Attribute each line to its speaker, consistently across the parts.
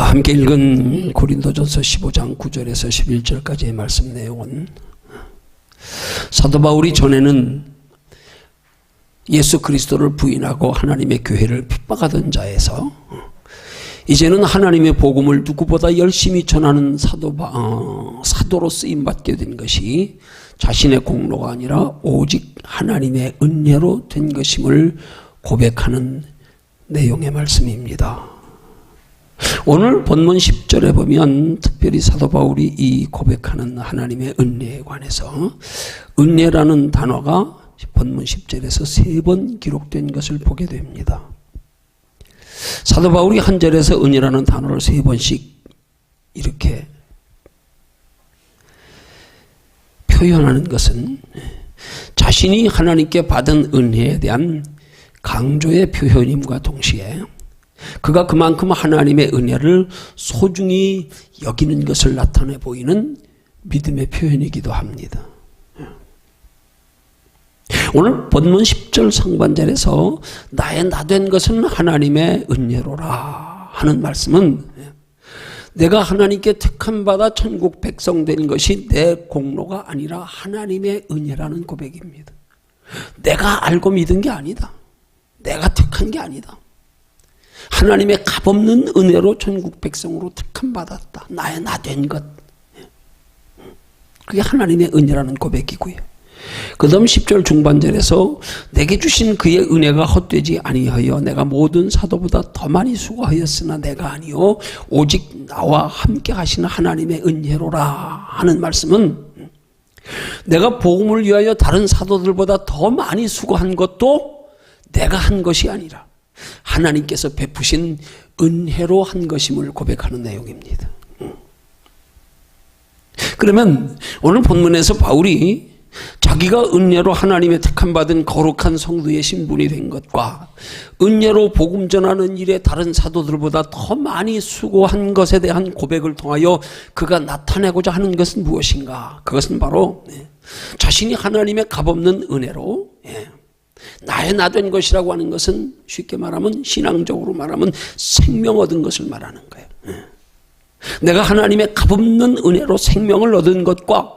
Speaker 1: 함께 읽은 고린도전서 15장 9절에서 11절까지의 말씀 내용은 사도 바울이 전에는 예수 그리스도를 부인하고 하나님의 교회를 핍박하던 자에서 이제는 하나님의 복음을 누구보다 열심히 전하는 사도로 쓰임받게 된 것이 자신의 공로가 아니라 오직 하나님의 은혜로 된 것임을 고백하는 내용의 말씀입니다. 오늘 본문 10절에 보면 특별히 사도 바울이 이 고백하는 하나님의 은혜에 관해서 은혜라는 단어가 본문 10절에서 3번 기록된 것을 보게 됩니다. 사도 바울이 한 절에서 은혜라는 단어를 3번씩 이렇게 표현하는 것은 자신이 하나님께 받은 은혜에 대한 강조의 표현임과 동시에 그가 그만큼 하나님의 은혜를 소중히 여기는 것을 나타내 보이는 믿음의 표현이기도 합니다. 오늘 본문 10절 상반절에서 나의 나된 것은 하나님의 은혜로라 하는 말씀은 내가 하나님께 택함받아 천국 백성 된 것이 내 공로가 아니라 하나님의 은혜라는 고백입니다. 내가 알고 믿은 게 아니다. 내가 택한 게 아니다. 하나님의 값없는 은혜로 천국 백성으로 택함받았다. 나의 나된 것. 그게 하나님의 은혜라는 고백이고요. 그 다음 10절 중반절에서 내게 주신 그의 은혜가 헛되지 아니하여 내가 모든 사도보다 더 많이 수고하였으나 내가 아니요 오직 나와 함께 하시는 하나님의 은혜로라 하는 말씀은 내가 복음을 위하여 다른 사도들보다 더 많이 수고한 것도 내가 한 것이 아니라 하나님께서 베푸신 은혜로 한 것임을 고백하는 내용입니다. 그러면 오늘 본문에서 바울이 자기가 은혜로 하나님의 택함받은 거룩한 성도의 신분이 된 것과 은혜로 복음 전하는 일에 다른 사도들보다 더 많이 수고한 것에 대한 고백을 통하여 그가 나타내고자 하는 것은 무엇인가? 그것은 바로 자신이 하나님의 값없는 은혜로 나의 나된 것이라고 하는 것은 쉽게 말하면 신앙적으로 말하면 생명 얻은 것을 말하는 거예요. 내가 하나님의 값없는 은혜로 생명을 얻은 것과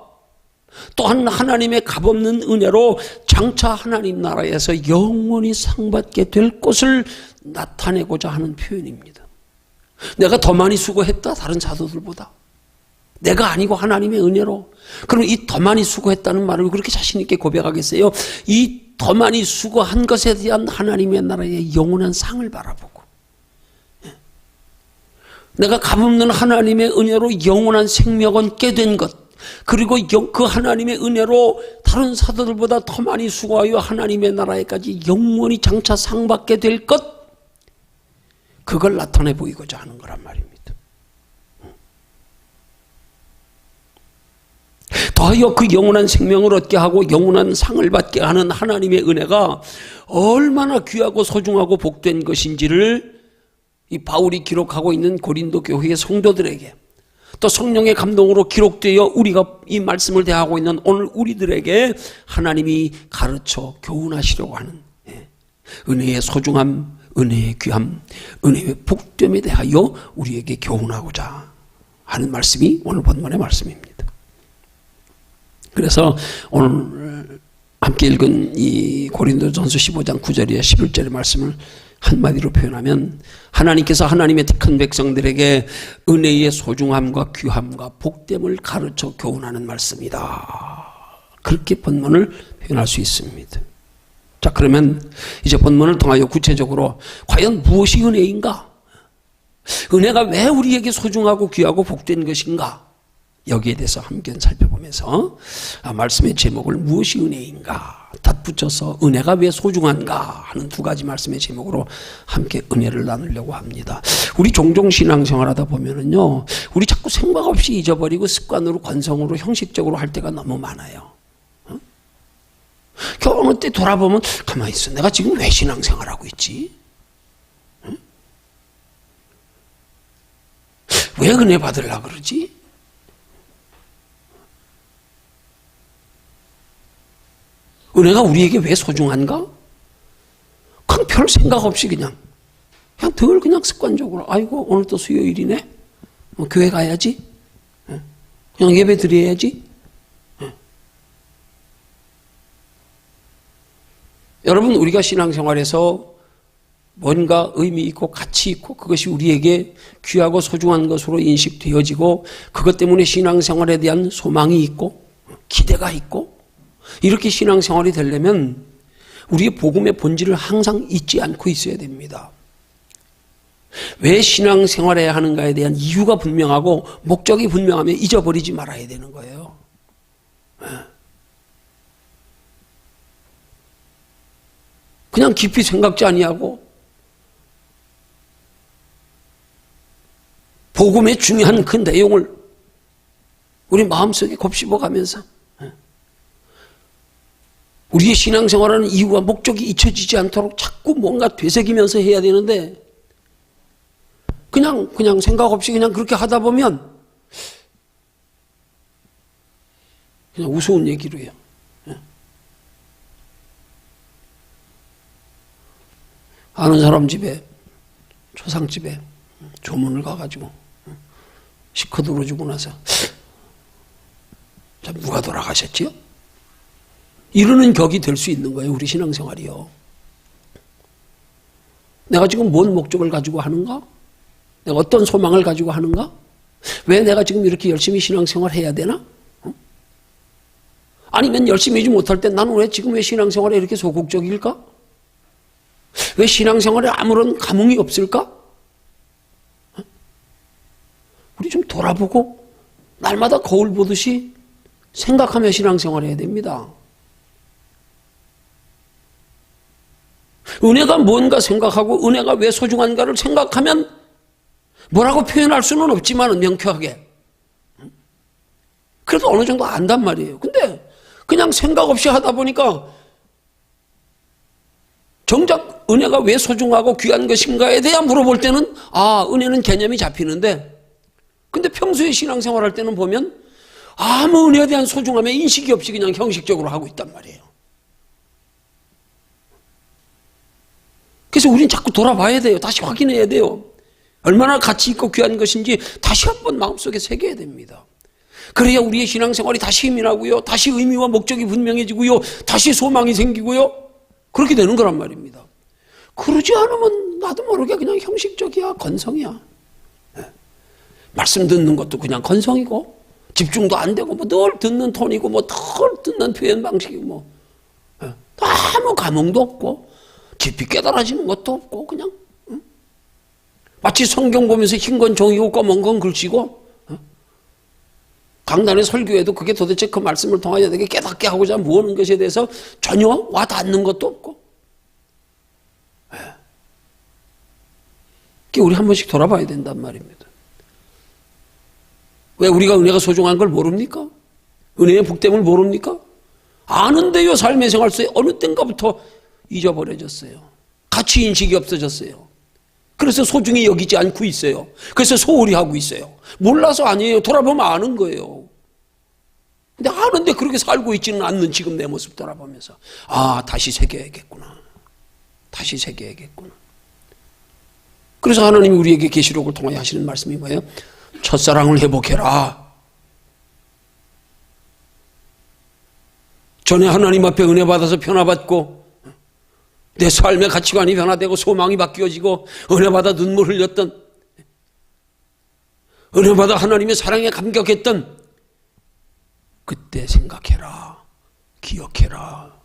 Speaker 1: 또한 하나님의 값없는 은혜로 장차 하나님 나라에서 영원히 상받게 될 것을 나타내고자 하는 표현입니다. 내가 더 많이 수고했다 다른 사도들보다. 내가 아니고 하나님의 은혜로. 그럼 이 더 많이 수고했다는 말을 그렇게 자신 있게 고백하겠어요? 이 더 많이 수고한 것에 대한 하나님의 나라의 영원한 상을 바라보고 내가 값없는 하나님의 은혜로 영원한 생명을 얻게 된 것, 그리고 그 하나님의 은혜로 다른 사도들보다 더 많이 수고하여 하나님의 나라에까지 영원히 장차 상받게 될 것, 그걸 나타내 보이고자 하는 거란 말입니다. 더하여 그 영원한 생명을 얻게 하고 영원한 상을 받게 하는 하나님의 은혜가 얼마나 귀하고 소중하고 복된 것인지를 이 바울이 기록하고 있는 고린도 교회의 성도들에게, 또 성령의 감동으로 기록되어 우리가 이 말씀을 대하고 있는 오늘 우리들에게 하나님이 가르쳐 교훈하시려고 하는 은혜의 소중함, 은혜의 귀함, 은혜의 복됨에 대하여 우리에게 교훈하고자 하는 말씀이 오늘 본문의 말씀입니다. 그래서 오늘 함께 읽은 이 고린도전서 15장 9절에 11절의 말씀을 한마디로 표현하면 하나님께서 하나님의 택한 백성들에게 은혜의 소중함과 귀함과 복됨을 가르쳐 교훈하는 말씀이다. 그렇게 본문을 표현할 수 있습니다. 자, 그러면 이제 본문을 통하여 구체적으로 과연 무엇이 은혜인가? 은혜가 왜 우리에게 소중하고 귀하고 복된 것인가? 여기에 대해서 함께 살펴보면서 말씀의 제목을 무엇이 은혜인가 덧붙여서 은혜가 왜 소중한가 하는 두 가지 말씀의 제목으로 함께 은혜를 나누려고 합니다. 우리 종종 신앙생활하다 보면은요, 우리 자꾸 생각 없이 잊어버리고 습관으로 관성으로 형식적으로 할 때가 너무 많아요. 어느 때 돌아보면 가만히 있어, 내가 지금 왜 신앙생활하고 있지? 왜 은혜 받으려고 그러지? 은혜가 우리에게 왜 소중한가? 그냥 별 생각 없이 그냥 그냥 늘 그냥 습관적으로 아이고 오늘 또 수요일이네. 교회 가야지. 그냥 예배 드려야지. 여러분 우리가 신앙생활에서 뭔가 의미 있고 가치 있고 그것이 우리에게 귀하고 소중한 것으로 인식되어지고 그것 때문에 신앙생활에 대한 소망이 있고 기대가 있고 이렇게 신앙생활이 되려면 우리의 복음의 본질을 항상 잊지 않고 있어야 됩니다. 왜 신앙생활해야 하는가에 대한 이유가 분명하고 목적이 분명하면 잊어버리지 말아야 되는 거예요. 그냥 깊이 생각지 아니하고 복음의 중요한 그 내용을 우리 마음속에 곱씹어가면서 우리의 신앙생활하는 이유와 목적이 잊혀지지 않도록 자꾸 뭔가 되새기면서 해야 되는데 그냥 생각 없이 그냥 그렇게 하다 보면 그냥 우스운 얘기로 해요. 아는 사람 집에 초상집에 조문을 가가지고 시커 들어주고 나서 자 누가 돌아가셨지요? 이러는 격이 될 수 있는 거예요. 우리 신앙생활이요. 내가 지금 뭔 목적을 가지고 하는가? 내가 어떤 소망을 가지고 하는가? 왜 내가 지금 이렇게 열심히 신앙생활 해야 되나? 아니면 열심히 하지 못할 때 나는 왜 지금 왜 신앙생활에 이렇게 소극적일까? 왜 신앙생활에 아무런 감흥이 없을까? 우리 좀 돌아보고 날마다 거울 보듯이 생각하며 신앙생활 해야 됩니다. 은혜가 뭔가 생각하고 은혜가 왜 소중한가를 생각하면 뭐라고 표현할 수는 없지만 명쾌하게 그래도 어느 정도 안단 말이에요. 근데 그냥 생각 없이 하다 보니까 정작 은혜가 왜 소중하고 귀한 것인가에 대해 물어볼 때는 은혜는 개념이 잡히는데 근데 평소에 신앙생활할 때는 보면 아무 은혜에 대한 소중함에 인식이 없이 그냥 형식적으로 하고 있단 말이에요. 그래서 우린 자꾸 돌아봐야 돼요. 다시 확인해야 돼요. 얼마나 가치 있고 귀한 것인지 다시 한번 마음속에 새겨야 됩니다. 그래야 우리의 신앙생활이 다시 힘이 나고요. 다시 의미와 목적이 분명해지고요. 다시 소망이 생기고요. 그렇게 되는 거란 말입니다. 그러지 않으면 나도 모르게 그냥 형식적이야. 건성이야. 말씀 듣는 것도 그냥 건성이고 집중도 안 되고 늘 듣는 톤이고 늘 듣는 표현 방식이고 아무 감흥도 없고 깊이 깨달아지는 것도 없고 그냥 마치 성경 보면서 흰 건 종이고 검은 건 글씨고 강단의 설교에도 그게 도대체 그 말씀을 통하여 내게 깨닫게 하고자 무엇는 것에 대해서 전혀 와닿는 것도 없고 우리 한 번씩 돌아봐야 된단 말입니다. 왜 우리가 은혜가 소중한 걸 모릅니까? 은혜의 복됨을 모릅니까? 아는데요. 삶의 생활 속에 어느 땐가부터 잊어버려졌어요. 가치 인식이 없어졌어요. 그래서 소중히 여기지 않고 있어요. 그래서 소홀히 하고 있어요. 몰라서 아니에요. 돌아보면 아는 거예요. 근데 아는데 그렇게 살고 있지는 않는 지금 내 모습 돌아보면서 다시 새겨야겠구나. 다시 새겨야겠구나. 그래서 하나님이 우리에게 계시록을 통하여 하시는 말씀이 뭐예요? 첫사랑을 회복해라. 전에 하나님 앞에 은혜 받아서 변화받고 내 삶의 가치관이 변화되고 소망이 바뀌어지고 은혜 받아 눈물 흘렸던 은혜 받아 하나님의 사랑에 감격했던 그때 생각해라. 기억해라.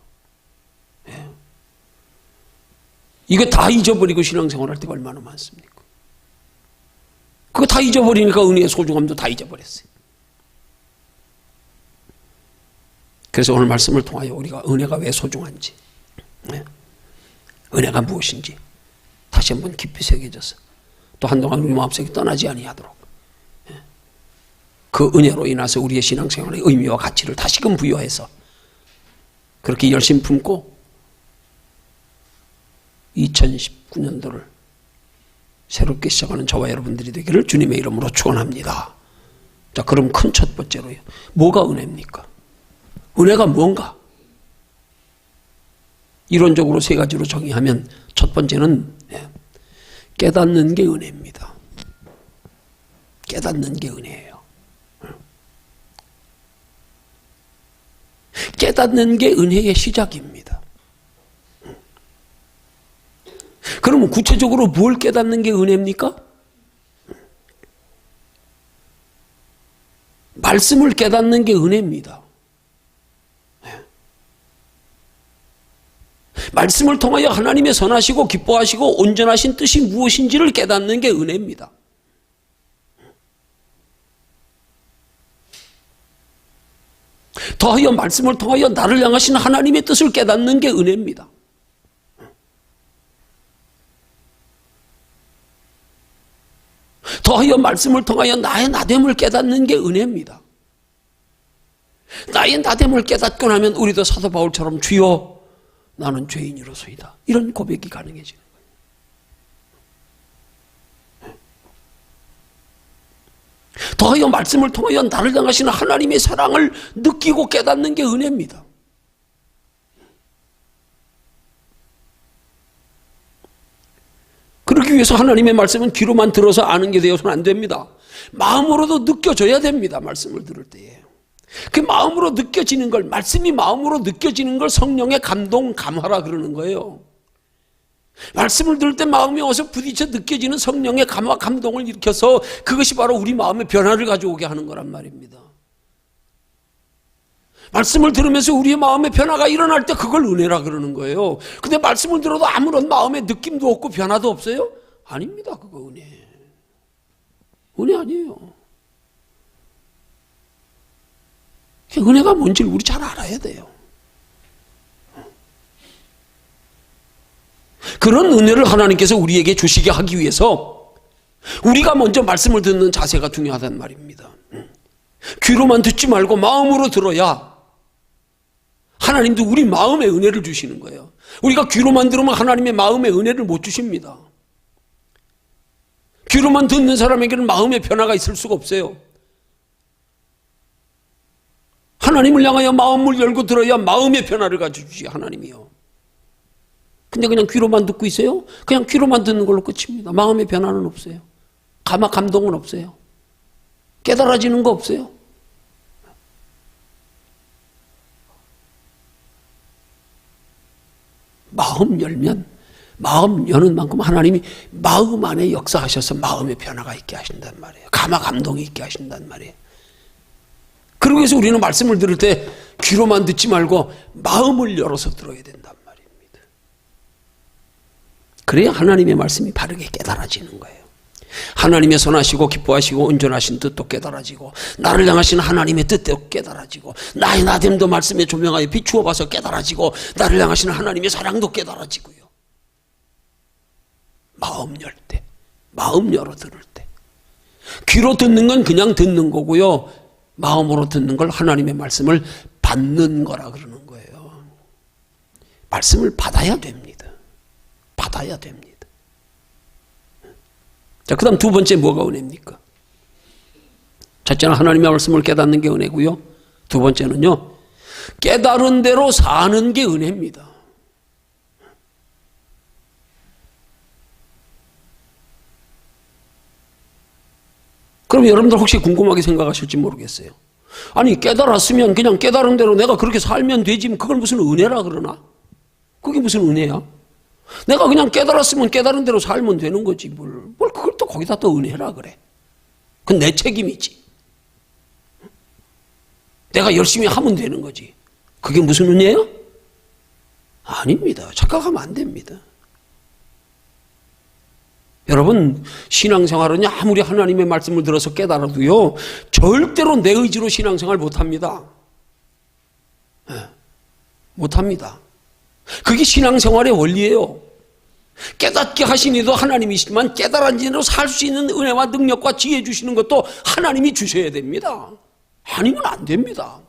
Speaker 1: 이거 다 잊어버리고 신앙생활할 때가 얼마나 많습니까? 그거 다 잊어버리니까 은혜의 소중함도 다 잊어버렸어요. 그래서 오늘 말씀을 통하여 우리가 은혜가 왜 소중한지, 은혜가 무엇인지 다시 한번 깊이 새겨져서 또 한동안 우리 마음속에 떠나지 아니하도록 그 은혜로 인해서 우리의 신앙생활의 의미와 가치를 다시금 부여해서 그렇게 열심히 품고 2019년도를 새롭게 시작하는 저와 여러분들이 되기를 주님의 이름으로 축원합니다. 자, 그럼 큰 첫 번째로요. 뭐가 은혜입니까? 은혜가 뭔가? 이론적으로 세 가지로 정의하면 첫 번째는 깨닫는 게 은혜입니다. 깨닫는 게 은혜예요. 깨닫는 게 은혜의 시작입니다. 그러면 구체적으로 뭘 깨닫는 게 은혜입니까? 말씀을 깨닫는 게 은혜입니다. 말씀을 통하여 하나님의 선하시고 기뻐하시고 온전하신 뜻이 무엇인지를 깨닫는 게 은혜입니다. 더하여 말씀을 통하여 나를 향하신 하나님의 뜻을 깨닫는 게 은혜입니다. 더하여 말씀을 통하여 나의 나됨을 깨닫는 게 은혜입니다. 나의 나됨을 깨닫고 나면 우리도 사도 바울처럼 주여 나는 죄인이로소이다, 이런 고백이 가능해지는 거예요. 더하여 말씀을 통하여 나를 향하시는 하나님의 사랑을 느끼고 깨닫는 게 은혜입니다. 그러기 위해서 하나님의 말씀은 귀로만 들어서 아는 게 되어서는 안 됩니다. 마음으로도 느껴져야 됩니다. 말씀을 들을 때에. 그 마음으로 느껴지는 걸, 말씀이 마음으로 느껴지는 걸 성령의 감동, 감화라 그러는 거예요. 말씀을 들을 때 마음이 와서 부딪혀 느껴지는 성령의 감화, 감동을 일으켜서 그것이 바로 우리 마음의 변화를 가져오게 하는 거란 말입니다. 말씀을 들으면서 우리의 마음의 변화가 일어날 때 그걸 은혜라 그러는 거예요. 근데 말씀을 들어도 아무런 마음의 느낌도 없고 변화도 없어요? 아닙니다. 그거 은혜. 은혜 아니에요. 은혜가 뭔지를 우리 잘 알아야 돼요. 그런 은혜를 하나님께서 우리에게 주시게 하기 위해서 우리가 먼저 말씀을 듣는 자세가 중요하단 말입니다. 귀로만 듣지 말고 마음으로 들어야 하나님도 우리 마음의 은혜를 주시는 거예요. 우리가 귀로만 들으면 하나님의 마음의 은혜를 못 주십니다. 귀로만 듣는 사람에게는 마음의 변화가 있을 수가 없어요. 하나님을 향하여 마음을 열고 들어야 마음의 변화를 가져주시 하나님이요. 근데 그냥 귀로만 듣고 있어요? 그냥 귀로만 듣는 걸로 끝입니다. 마음의 변화는 없어요. 감동은 없어요. 깨달아지는 거 없어요. 마음 열면, 마음 여는 만큼 하나님이 마음 안에 역사하셔서 마음의 변화가 있게 하신단 말이에요. 감동이 있게 하신단 말이에요. 그러기 위해서 우리는 말씀을 들을 때 귀로만 듣지 말고 마음을 열어서 들어야 된단 말입니다. 그래야 하나님의 말씀이 바르게 깨달아지는 거예요. 하나님의 선하시고 기뻐하시고 온전하신 뜻도 깨달아지고 나를 향하신 하나님의 뜻도 깨달아지고 나의 나됨도 말씀에 조명하여 비추어 봐서 깨달아지고 나를 향하신 하나님의 사랑도 깨달아지고요. 마음 열 때, 마음 열어 들을 때. 귀로 듣는 건 그냥 듣는 거고요. 마음으로 듣는 걸 하나님의 말씀을 받는 거라 그러는 거예요. 말씀을 받아야 됩니다. 받아야 됩니다. 자, 그 다음 두 번째 뭐가 은혜입니까? 첫째는 하나님의 말씀을 깨닫는 게 은혜고요. 두 번째는요, 깨달은 대로 사는 게 은혜입니다. 그럼 여러분들 혹시 궁금하게 생각하실지 모르겠어요. 아니, 깨달았으면 그냥 깨달은 대로 내가 그렇게 살면 되지, 그걸 무슨 은혜라 그러나? 그게 무슨 은혜야? 내가 그냥 깨달았으면 깨달은 대로 살면 되는 거지, 뭘 그걸 또 거기다 또 은혜라 그래. 그건 내 책임이지. 내가 열심히 하면 되는 거지. 그게 무슨 은혜야? 아닙니다. 착각하면 안 됩니다. 여러분, 신앙생활은 아무리 하나님의 말씀을 들어서 깨달아도요, 절대로 내 의지로 신앙생활 못합니다. 못합니다. 그게 신앙생활의 원리예요. 깨닫게 하신 이도 하나님이시지만 깨달은 대로 살 수 있는 은혜와 능력과 지혜 주시는 것도 하나님이 주셔야 됩니다. 아니면 안 됩니다.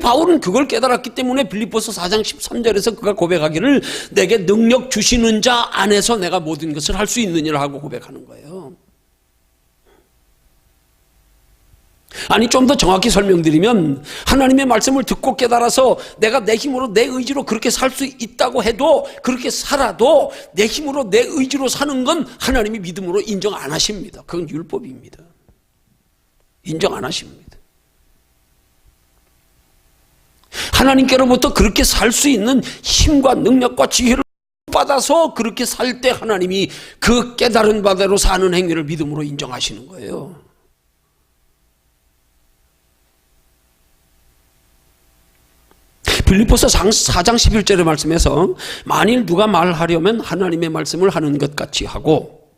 Speaker 1: 바울은 그걸 깨달았기 때문에 빌립보서 4장 13절에서 그가 고백하기를 내게 능력 주시는 자 안에서 내가 모든 것을 할 수 있느니라 하고 고백하는 거예요. 아니, 좀 더 정확히 설명드리면 하나님의 말씀을 듣고 깨달아서 내가 내 힘으로 내 의지로 그렇게 살 수 있다고 해도, 그렇게 살아도 내 힘으로 내 의지로 사는 건 하나님이 믿음으로 인정 안 하십니다. 그건 율법입니다. 인정 안 하십니다. 하나님께로부터 그렇게 살 수 있는 힘과 능력과 지혜를 받아서 그렇게 살 때 하나님이 그 깨달은 바대로 사는 행위를 믿음으로 인정하시는 거예요. 빌립보서 4장 11절의 말씀에서 만일 누가 말하려면 하나님의 말씀을 하는 것 같이 하고,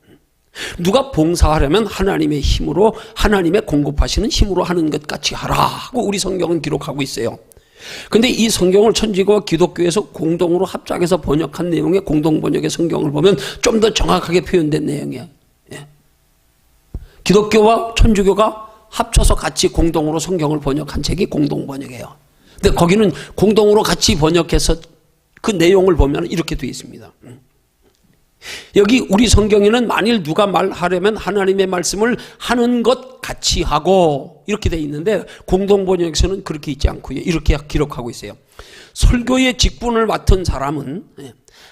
Speaker 1: 누가 봉사하려면 하나님의 힘으로, 하나님의 공급하시는 힘으로 하는 것 같이 하라 하고 우리 성경은 기록하고 있어요. 근데 이 성경을 천주교와 기독교에서 공동으로 합작해서 번역한 내용의 공동번역의 성경을 보면 좀 더 정확하게 표현된 내용이에요. 예. 기독교와 천주교가 합쳐서 같이 공동으로 성경을 번역한 책이 공동번역이에요. 근데 거기는 공동으로 같이 번역해서 그 내용을 보면 이렇게 되어 있습니다. 여기 우리 성경에는 만일 누가 말하려면 하나님의 말씀을 하는 것 같이 하고 이렇게 되어 있는데, 공동번역에서는 그렇게 있지 않고요. 이렇게 기록하고 있어요. 설교의 직분을 맡은 사람은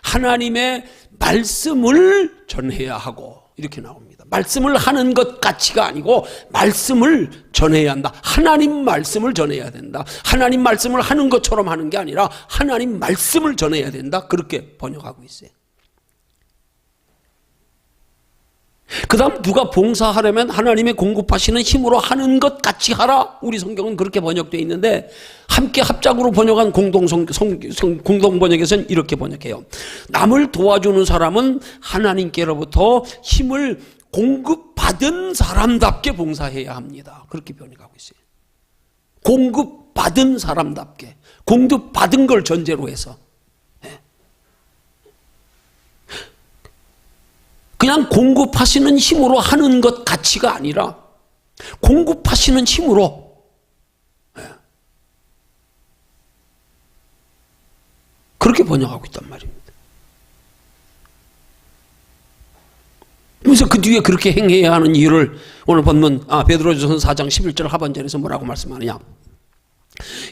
Speaker 1: 하나님의 말씀을 전해야 하고, 이렇게 나옵니다. 말씀을 하는 것 같이가 아니고 말씀을 전해야 한다. 하나님 말씀을 전해야 된다. 하나님 말씀을 하는 것처럼 하는 게 아니라 하나님 말씀을 전해야 된다. 그렇게 번역하고 있어요. 그 다음 누가 봉사하려면 하나님의 공급하시는 힘으로 하는 것 같이 하라. 우리 성경은 그렇게 번역되어 있는데, 함께 합작으로 번역한 공동번역에서는 이렇게 번역해요. 남을 도와주는 사람은 하나님께로부터 힘을 공급받은 사람답게 봉사해야 합니다. 그렇게 번역하고 있어요. 공급받은 사람답게, 공급받은 걸 전제로 해서. 그냥 공급하시는 힘으로 하는 것 같이가 아니라 공급하시는 힘으로. 그렇게 번역하고 있단 말입니다. 그래서 그 뒤에 그렇게 행해야 하는 이유를 오늘 본문 베드로전서 4장 11절 하반절에서 뭐라고 말씀하느냐.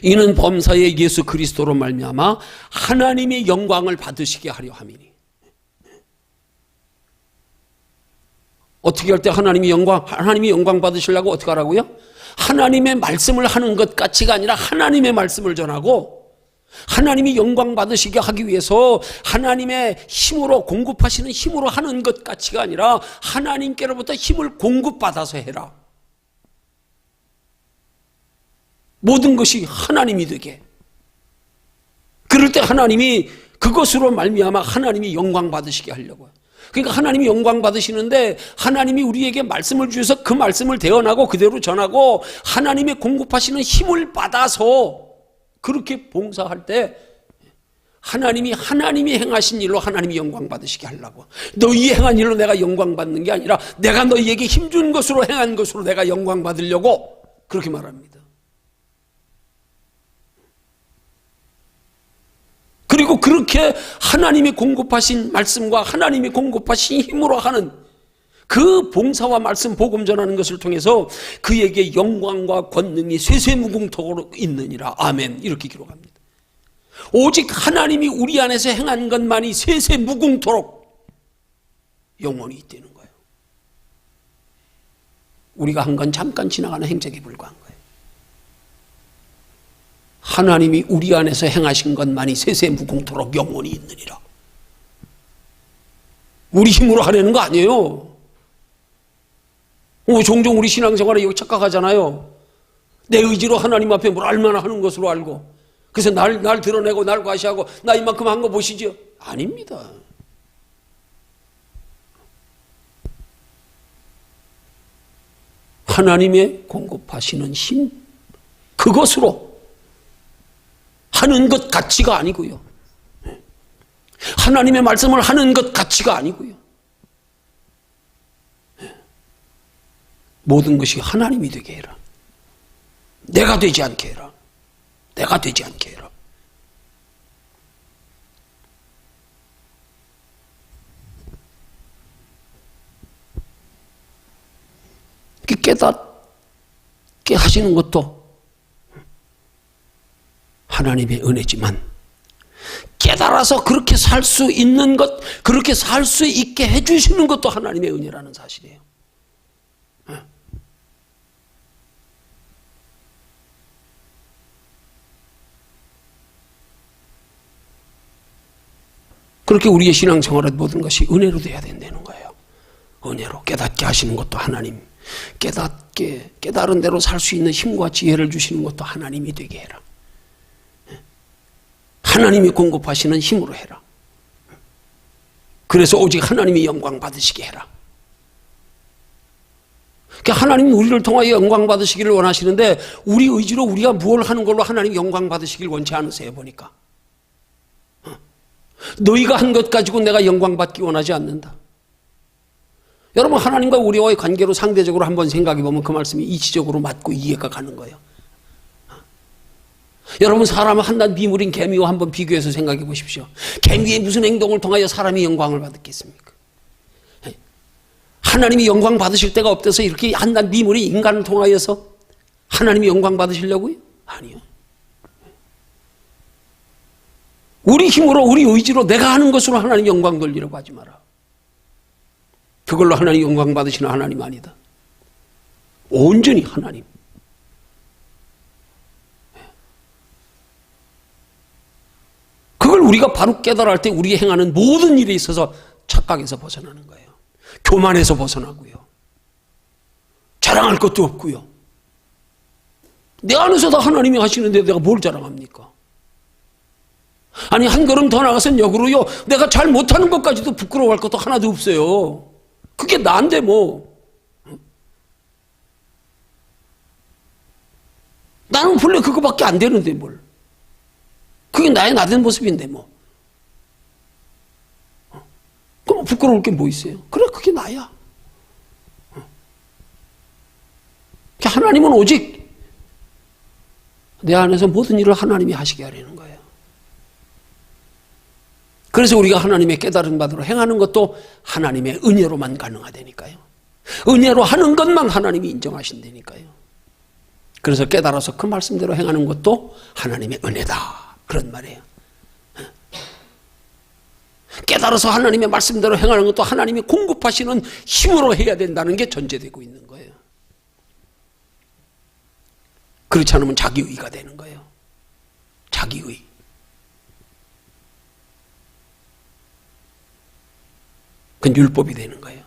Speaker 1: 이는 범사의 예수 그리스도로 말미암아 하나님의 영광을 받으시게 하려 함이니. 어떻게 할 때 하나님이 영광 받으시려고 어떻게 하라고요? 하나님의 말씀을 하는 것 같이가 아니라 하나님의 말씀을 전하고, 하나님이 영광 받으시게 하기 위해서 하나님의 힘으로, 공급하시는 힘으로 하는 것 같이가 아니라 하나님께로부터 힘을 공급받아서 해라. 모든 것이 하나님이 되게. 그럴 때 하나님이 그것으로 말미암아 하나님이 영광 받으시게 하려고요. 그러니까 하나님이 영광 받으시는데, 하나님이 우리에게 말씀을 주셔서 그 말씀을 대언하고 그대로 전하고 하나님의 공급하시는 힘을 받아서 그렇게 봉사할 때 하나님이 행하신 일로 하나님이 영광 받으시게 하려고. 너희 행한 일로 내가 영광 받는 게 아니라 내가 너희에게 힘준 것으로 행한 것으로 내가 영광 받으려고 그렇게 말합니다. 그리고 그렇게 하나님이 공급하신 말씀과 하나님이 공급하신 힘으로 하는 그 봉사와 말씀 복음 전하는 것을 통해서 그에게 영광과 권능이 쇠쇠무궁토록 있느니라. 아멘. 이렇게 기록합니다. 오직 하나님이 우리 안에서 행한 것만이 쇠쇠무궁토록 영원히 있다는 거예요. 우리가 한 건 잠깐 지나가는 행적에 불과한 거예요. 하나님이 우리 안에서 행하신 것만이 쇠쇠무궁토록 영원히 있느니라. 우리 힘으로 하려는 거 아니에요. 종종 우리 신앙생활에 여기 착각하잖아요. 내 의지로 하나님 앞에 뭘 얼마나 하는 것으로 알고, 그래서 날 드러내고 날 과시하고 나 이만큼 한 거 보시죠. 아닙니다. 하나님의 공급하시는 힘, 그것으로 하는 것 같이가 아니고요. 하나님의 말씀을 하는 것 같이가 아니고요. 모든 것이 하나님이 되게 해라. 내가 되지 않게 해라. 내가 되지 않게 해라. 하시는 것도 하나님의 은혜지만 깨달아서 그렇게 살 수 있는 것, 그렇게 살 수 있게 해주시는 것도 하나님의 은혜라는 사실이에요. 그렇게 우리의 신앙생활의 모든 것이 은혜로 돼야 된다는 거예요. 은혜로 깨닫게 하시는 것도 하나님, 깨달은 대로 살 수 있는 힘과 지혜를 주시는 것도 하나님이 되게 해라. 하나님이 공급하시는 힘으로 해라. 그래서 오직 하나님이 영광 받으시게 해라. 그러니까 하나님은 우리를 통하여 영광 받으시기를 원하시는데 우리 의지로 우리가 무엇을 하는 걸로 하나님 영광 받으시길 원치 않으세요. 보니까 너희가 한 것 가지고 내가 영광 받기 원하지 않는다. 여러분, 하나님과 우리와의 관계로 상대적으로 한번 생각해 보면 그 말씀이 이치적으로 맞고 이해가 가는 거예요. 여러분, 사람은 한낱 비물인 개미와 한번 비교해서 생각해 보십시오. 개미의 무슨 행동을 통하여 사람이 영광을 받았겠습니까? 하나님이 영광 받으실 때가 없어서 이렇게 한낱 비물이 인간을 통하여서 하나님이 영광 받으시려고요? 아니요. 우리 힘으로, 우리 의지로 내가 하는 것으로 하나님 영광 돌리려고 하지 마라. 그걸로 하나님 영광 받으시는 하나님 아니다. 온전히 하나님. 그걸 우리가 바로 깨달을 때 우리가 행하는 모든 일에 있어서 착각에서 벗어나는 거예요. 교만에서 벗어나고요. 자랑할 것도 없고요. 내 안에서 다 하나님이 하시는데 내가 뭘 자랑합니까? 아니, 한 걸음 더 나가선 역으로요, 내가 잘 못하는 것까지도 부끄러워할 것도 하나도 없어요. 그게 나인데 뭐. 나는 본래 그거밖에 안 되는데 뭘. 그게 나의 나된 모습인데 뭐. 그럼 부끄러울 게 뭐 있어요? 그래, 그게 나야. 하나님은 오직 내 안에서 모든 일을 하나님이 하시게 하려는 거예요. 그래서 우리가 하나님의 깨달은 바대로 행하는 것도 하나님의 은혜로만 가능하다니까요. 은혜로 하는 것만 하나님이 인정하신다니까요. 그래서 깨달아서 그 말씀대로 행하는 것도 하나님의 은혜다, 그런 말이에요. 깨달아서 하나님의 말씀대로 행하는 것도 하나님이 공급하시는 힘으로 해야 된다는 게 전제되고 있는 거예요. 그렇지 않으면 자기의가 되는 거예요. 자기의. 그건 율법이 되는 거예요.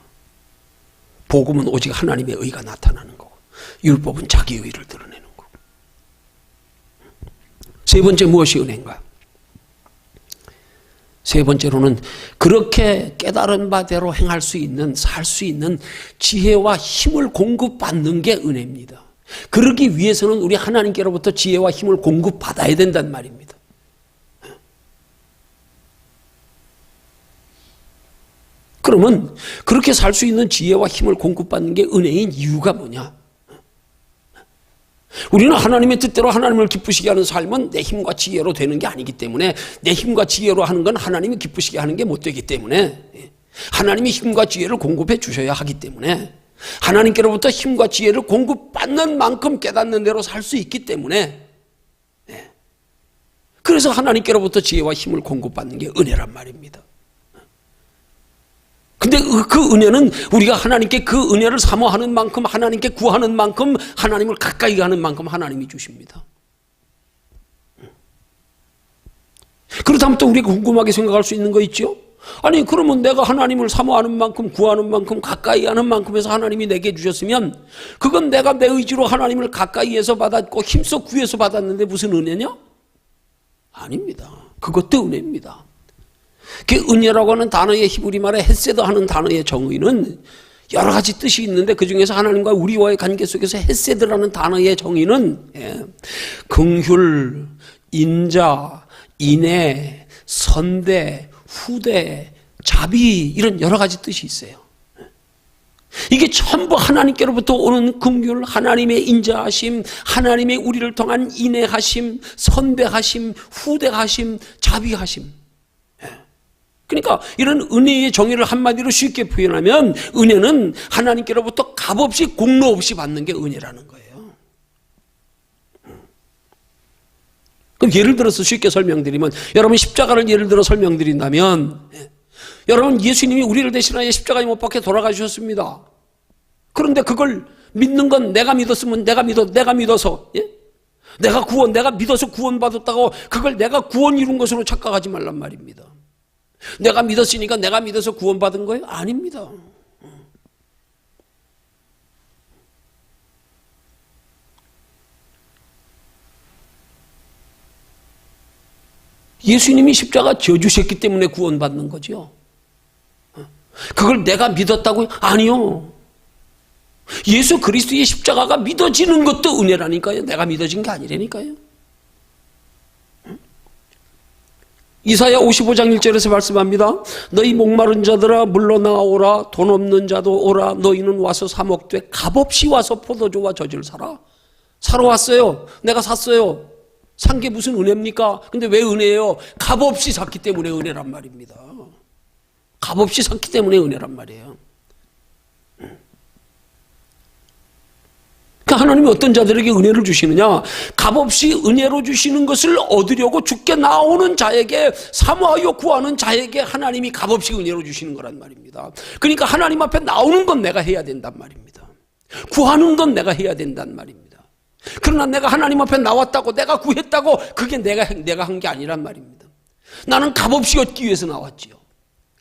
Speaker 1: 복음은 오직 하나님의 의가 나타나는 거고, 율법은 자기 의를 드러내는 거고. 세 번째, 무엇이 은혜인가? 세 번째로는 그렇게 깨달은 바대로 행할 수 있는, 살 수 있는 지혜와 힘을 공급받는 게 은혜입니다. 그러기 위해서는 우리 하나님께로부터 지혜와 힘을 공급받아야 된단 말입니다. 그러면 그렇게 살 수 있는 지혜와 힘을 공급받는 게 은혜인 이유가 뭐냐? 우리는 하나님의 뜻대로 하나님을 기쁘시게 하는 삶은 내 힘과 지혜로 되는 게 아니기 때문에, 내 힘과 지혜로 하는 건 하나님이 기쁘시게 하는 게 못 되기 때문에, 하나님이 힘과 지혜를 공급해 주셔야 하기 때문에, 하나님께로부터 힘과 지혜를 공급받는 만큼 깨닫는 대로 살 수 있기 때문에, 그래서 하나님께로부터 지혜와 힘을 공급받는 게 은혜란 말입니다. 근데 그 은혜는 우리가 하나님께 그 은혜를 사모하는 만큼, 하나님께 구하는 만큼, 하나님을 가까이 가는 만큼 하나님이 주십니다. 그렇다면 또 우리가 궁금하게 생각할 수 있는 거 있죠? 아니, 그러면 내가 하나님을 사모하는 만큼, 구하는 만큼, 가까이 하는 만큼 해서 하나님이 내게 주셨으면, 그건 내가 내 의지로 하나님을 가까이에서 받았고 힘써 구해서 받았는데 무슨 은혜냐? 아닙니다. 그것도 은혜입니다. 그 은혜라고 하는 단어의 히브리 말에 헤세드 하는 단어의 정의는 여러 가지 뜻이 있는데, 그 중에서 하나님과 우리와의 관계 속에서 헤세드라는 단어의 정의는 긍휼, 인자, 인애, 선대, 후대, 자비, 이런 여러 가지 뜻이 있어요. 이게 전부 하나님께로부터 오는 긍휼, 하나님의 인자하심, 하나님의 우리를 통한 인애하심, 선대하심, 후대하심, 자비하심. 그러니까 이런 은혜의 정의를 한마디로 쉽게 표현하면, 은혜는 하나님께로부터 값없이 공로 없이 받는 게 은혜라는 거예요. 그럼 예를 들어서 쉽게 설명드리면, 여러분 십자가를 예를 들어 설명드린다면, 여러분 예수님이 우리를 대신하여 십자가에 못 박혀 돌아가셨습니다. 그런데 그걸 믿는 건 내가 믿었으면 내가 믿어서, 내가 믿어서 구원받았다고 그걸 내가 구원 이룬 것으로 착각하지 말란 말입니다. 내가 믿었으니까 내가 믿어서 구원받은 거예요? 아닙니다. 예수님이 십자가 져주셨기 때문에 구원받는 거죠. 그걸 내가 믿었다고요? 아니요. 예수 그리스도의 십자가가 믿어지는 것도 은혜라니까요. 내가 믿어진 게 아니라니까요. 이사야 55장 1절에서 말씀합니다. 너희 목마른 자들아 물러나오라. 돈 없는 자도 오라. 너희는 와서 사 먹되 값없이 와서 포도주와 젖을 사라. 사러 왔어요. 내가 샀어요. 산 게 무슨 은혜입니까? 근데 왜 은혜예요? 값없이 샀기 때문에 은혜란 말입니다. 값없이 샀기 때문에 은혜란 말이에요. 그러니까 하나님이 어떤 자들에게 은혜를 주시느냐? 값없이 은혜로 주시는 것을 얻으려고 죽게 나오는 자에게, 사모하여 구하는 자에게 하나님이 값없이 은혜로 주시는 거란 말입니다. 그러니까 하나님 앞에 나오는 건 내가 해야 된단 말입니다. 구하는 건 내가 해야 된단 말입니다. 그러나 내가 하나님 앞에 나왔다고, 내가 구했다고, 그게 내가 한 게 아니란 말입니다. 나는 값없이 얻기 위해서 나왔지요.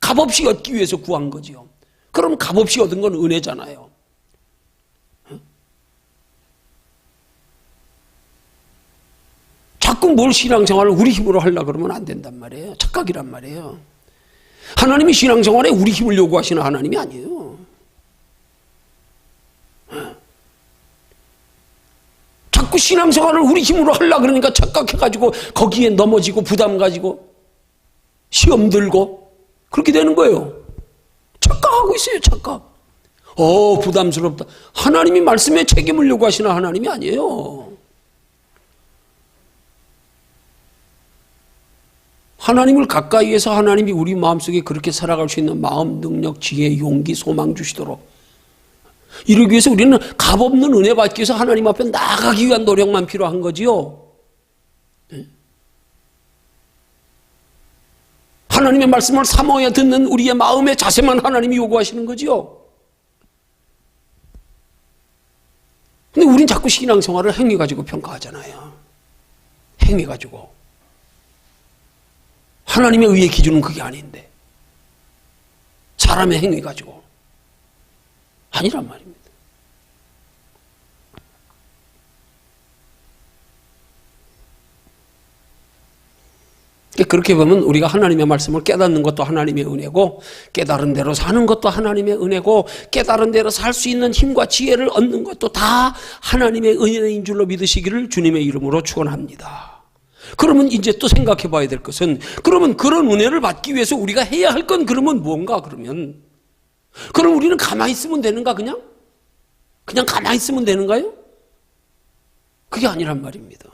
Speaker 1: 값없이 얻기 위해서 구한 거지요. 그럼 값없이 얻은 건 은혜잖아요. 자꾸 뭘 신앙생활을 우리 힘으로 하려고 그러면 안 된단 말이에요. 착각이란 말이에요. 하나님이 신앙생활에 우리 힘을 요구하시는 하나님이 아니에요. 자꾸 신앙생활을 우리 힘으로 하려고 그러니까 착각해가지고 거기에 넘어지고 부담 가지고 시험 들고 그렇게 되는 거예요. 착각하고 있어요. 착각. 부담스럽다. 하나님이 말씀에 책임을 요구하시는 하나님이 아니에요. 하나님을 가까이 해서 하나님이 우리 마음속에 그렇게 살아갈 수 있는 마음, 능력, 지혜, 용기, 소망 주시도록, 이러기 위해서 우리는 값없는 은혜 받기 위해서 하나님 앞에 나아가기 위한 노력만 필요한 거지요. 하나님의 말씀을 사모해 듣는 우리의 마음의 자세만 하나님이 요구하시는 거지요. 근데 우린 자꾸 신앙생활을 행위 가지고 평가하잖아요. 행위 가지고. 하나님의 의의 기준은 그게 아닌데 사람의 행위 가지고 아니란 말입니다. 그렇게 보면 우리가 하나님의 말씀을 깨닫는 것도 하나님의 은혜고, 깨달은 대로 사는 것도 하나님의 은혜고, 깨달은 대로 살 수 있는 힘과 지혜를 얻는 것도 다 하나님의 은혜인 줄로 믿으시기를 주님의 이름으로 축원합니다. 그러면 이제 또 생각해 봐야 될 것은, 그러면 그런 은혜를 받기 위해서 우리가 해야 할 건 그러면 뭔가? 그럼 우리는 가만히 있으면 되는가? 그냥 가만히 있으면 되는가요? 그게 아니란 말입니다.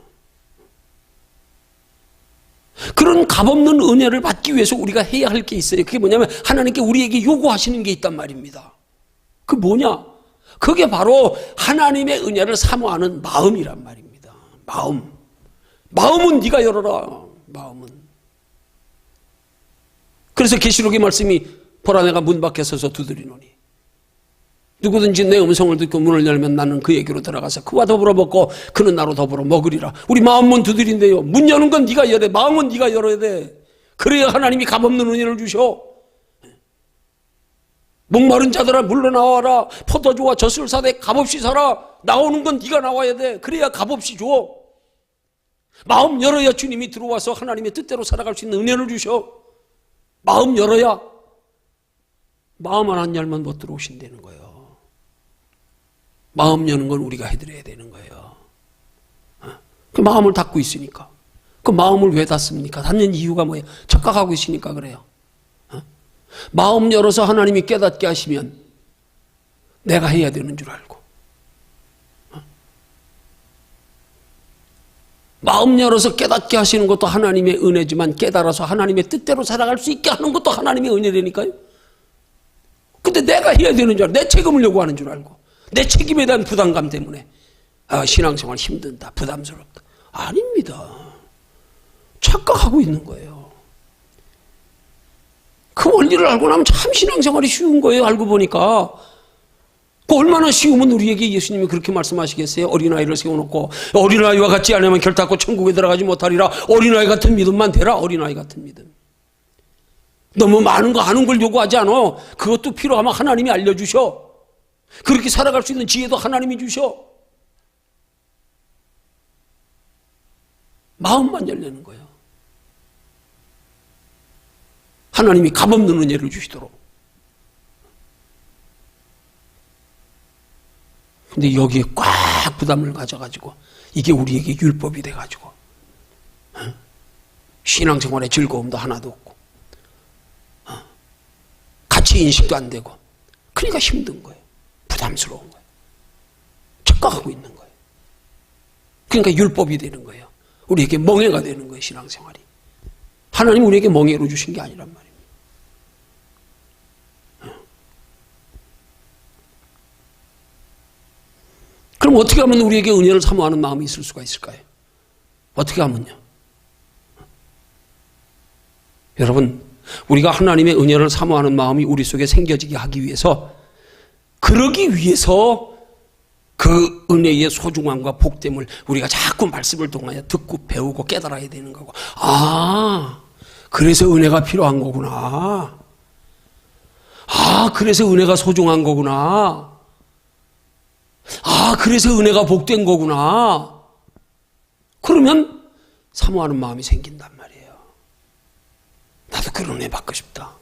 Speaker 1: 그런 값없는 은혜를 받기 위해서 우리가 해야 할 게 있어요. 그게 뭐냐면 하나님께 우리에게 요구하시는 게 있단 말입니다. 그 뭐냐? 그게 바로 하나님의 은혜를 사모하는 마음이란 말입니다. 마음은 네가 열어라. 마음은. 그래서 계시록의 말씀이 보라 내가 문 밖에 서서 두드리노니 누구든지 내 음성을 듣고 문을 열면 나는 그에게로 들어가서 그와 더불어 먹고 그는 나로 더불어 먹으리라. 우리 마음문 두드린대요. 문 여는 건 네가 열어. 마음은 네가 열어야 돼. 그래야 하나님이 값없는 은혜를 주셔. 목마른 자들아 물러나와라. 포도주와 젖을 사되 값없이 사라. 나오는 건 네가 나와야 돼. 그래야 값없이 줘. 마음 열어야 주님이 들어와서 하나님의 뜻대로 살아갈 수 있는 은혜를 주셔. 마음 열어야. 마음만 안 열면 못 들어오신다는 거예요. 마음 여는 건 우리가 해드려야 되는 거예요. 그 마음을 닫고 있으니까. 그 마음을 왜 닫습니까? 닫는 이유가 뭐예요? 착각하고 있으니까 그래요. 마음 열어서 하나님이 깨닫게 하시면 내가 해야 되는 줄 알고, 마음 열어서 깨닫게 하시는 것도 하나님의 은혜지만 깨달아서 하나님의 뜻대로 살아갈 수 있게 하는 것도 하나님의 은혜라니까요. 근데 내가 해야 되는 줄 알고, 내 책임을 요구하는 줄 알고, 내 책임에 대한 부담감 때문에 신앙생활 힘든다, 부담스럽다. 아닙니다. 착각하고 있는 거예요. 그 원리를 알고 나면 참 신앙생활이 쉬운 거예요. 알고 보니까. 그 얼마나 쉬우면 우리에게 예수님이 그렇게 말씀하시겠어요? 어린아이를 세워놓고 어린아이와 같지 않으면 결단코 천국에 들어가지 못하리라. 어린아이 같은 믿음만 되라. 어린아이 같은 믿음. 너무 많은 거 아는 걸 요구하지 않아. 그것도 필요하면 하나님이 알려주셔. 그렇게 살아갈 수 있는 지혜도 하나님이 주셔. 마음만 열리는 거예요. 하나님이 값없는 은혜를 주시도록. 근데 여기에 꽉 부담을 가져가지고 이게 우리에게 율법이 돼가지고 신앙생활의 즐거움도 하나도 없고 가치 인식도 안 되고 그러니까 힘든 거예요. 부담스러운 거예요. 착각하고 있는 거예요. 그러니까 율법이 되는 거예요. 우리에게 멍해가 되는 거예요. 신앙생활이. 하나님 우리에게 멍해로 주신 게 아니란 말이에요. 그럼 어떻게 하면 우리에게 은혜를 사모하는 마음이 있을 수가 있을까요? 어떻게 하면요? 여러분, 우리가 하나님의 은혜를 사모하는 마음이 우리 속에 생겨지게 하기 위해서, 그러기 위해서 그 은혜의 소중함과 복됨을 우리가 자꾸 말씀을 통하여 듣고 배우고 깨달아야 되는 거고, 아, 그래서 은혜가 필요한 거구나. 아, 그래서 은혜가 소중한 거구나. 아, 그래서 은혜가 복된 거구나. 그러면 사모하는 마음이 생긴단 말이에요. 나도 그런 은혜 받고 싶다.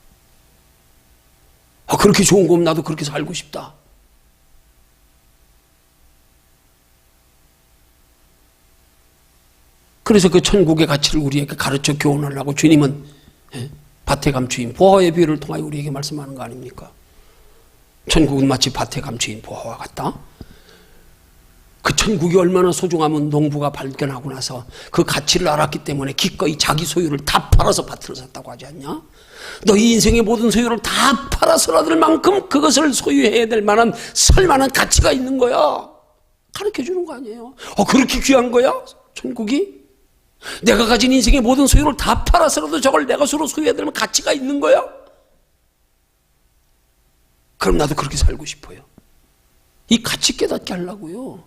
Speaker 1: 아, 그렇게 좋은 거면 나도 그렇게 살고 싶다. 그래서 그 천국의 가치를 우리에게 가르쳐 교훈하려고 주님은 밭에 감추인 보화의 비유를 통하여 우리에게 말씀하는 거 아닙니까? 천국은 마치 밭에 감추인 보화와 같다. 그 천국이 얼마나 소중하면 농부가 발견하고 나서 그 가치를 알았기 때문에 기꺼이 자기 소유를 다 팔아서 밭을 샀다고 하지 않냐? 너희 인생의 모든 소유를 다 팔아서 얻을 만큼 그것을 소유해야 될 만한 살만한 가치가 있는 거야. 가르쳐 주는 거 아니에요? 그렇게 귀한 거야? 천국이? 내가 가진 인생의 모든 소유를 다 팔아서라도 저걸 내 것으로 소유해야 될 가치가 있는 거야? 그럼 나도 그렇게 살고 싶어요. 이 가치 깨닫게 하려고요.